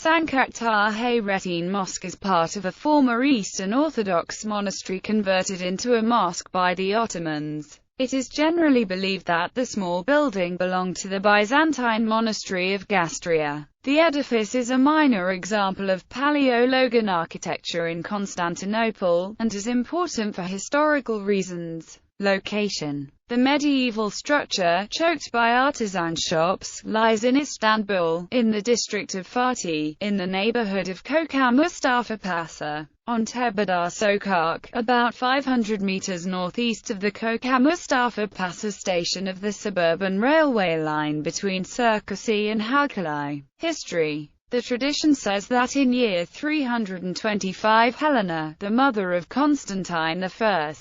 Sancaktar Hayrettin Mosque is part of a former Eastern Orthodox monastery converted into a mosque by the Ottomans. It is generally believed that the small building belonged to the Byzantine monastery of Gastria. The edifice is a minor example of Paleologan architecture in Constantinople, and is important for historical reasons. Location: the medieval structure, choked by artisan shops, lies in Istanbul, in the district of Fatih, in the neighborhood of Koca Mustafa Pasa, on Tepedir Sokak, about 500 meters northeast of the Koca Mustafa Pasa station of the suburban railway line between Circasi and Halkali. History: the tradition says that in year 325 Helena, the mother of Constantine I,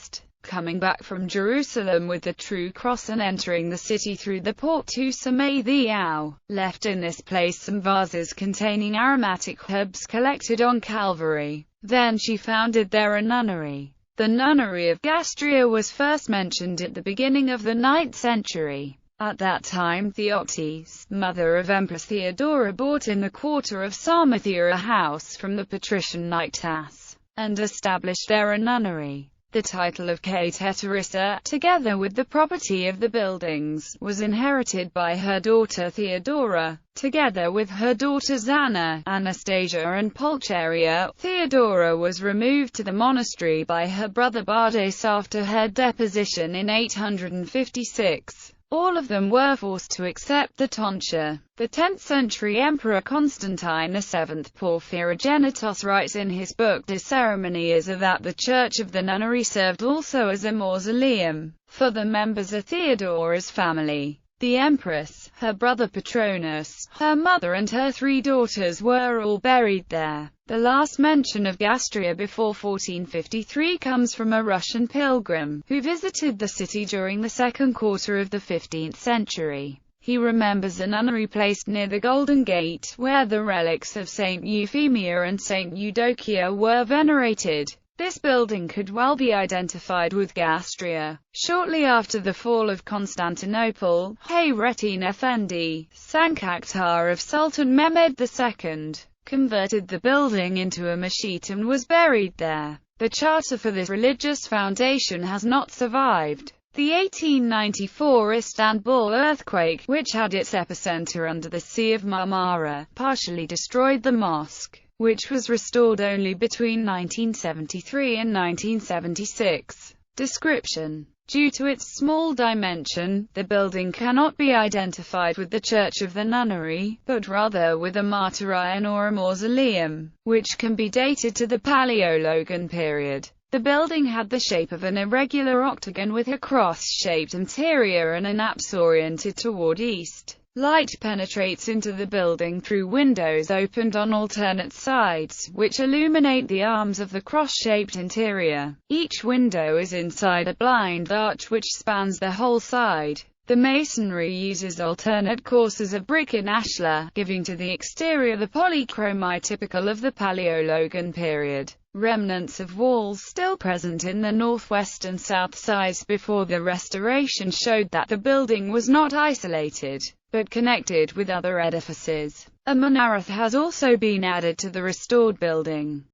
coming back from Jerusalem with the true cross and entering the city through the port to Samay the Ow, left in this place some vases containing aromatic herbs collected on Calvary. Then she founded there a nunnery. The nunnery of Gastria was first mentioned at the beginning of the 9th century. At that time Theoctis, mother of Empress Theodora, bought in the quarter of Sarmathia a house from the patrician knight Tas, and established there a nunnery. The title of Cateterissa, together with the property of the buildings, was inherited by her daughter Theodora. Together with her daughters Anna, Anastasia and Pulcheria, Theodora was removed to the monastery by her brother Bardas after her deposition in 856. All of them were forced to accept the tonsure. The 10th-century Emperor Constantine VII Porphyrogenitos writes in his book De Ceremonia that the church of the nunnery served also as a mausoleum for the members of Theodora's family. The empress, her brother Patronus, her mother and her 3 daughters were all buried there. The last mention of Gastria before 1453 comes from a Russian pilgrim, who visited the city during the second quarter of the 15th century. He remembers a nunnery placed near the Golden Gate, where the relics of Saint Euphemia and Saint Eudokia were venerated. This building could well be identified with Gastria. Shortly after the fall of Constantinople, Hayrettin Efendi, Sancaktar of Sultan Mehmed II, converted the building into a meshit and was buried there. The charter for this religious foundation has not survived. The 1894 Istanbul earthquake, which had its epicenter under the Sea of Marmara, partially destroyed the mosque, which was restored only between 1973 and 1976. Description: due to its small dimension, the building cannot be identified with the Church of the Nunnery, but rather with a martyrion or a mausoleum, which can be dated to the Paleologan period. The building had the shape of an irregular octagon with a cross-shaped interior and an apse oriented toward east. Light penetrates into the building through windows opened on alternate sides, which illuminate the arms of the cross-shaped interior. Each window is inside a blind arch which spans the whole side. The masonry uses alternate courses of brick and ashlar, giving to the exterior the polychromy typical of the Paleologan period. Remnants of walls still present in the northwest and south sides before the restoration showed that the building was not isolated, but connected with other edifices. A minaret has also been added to the restored building.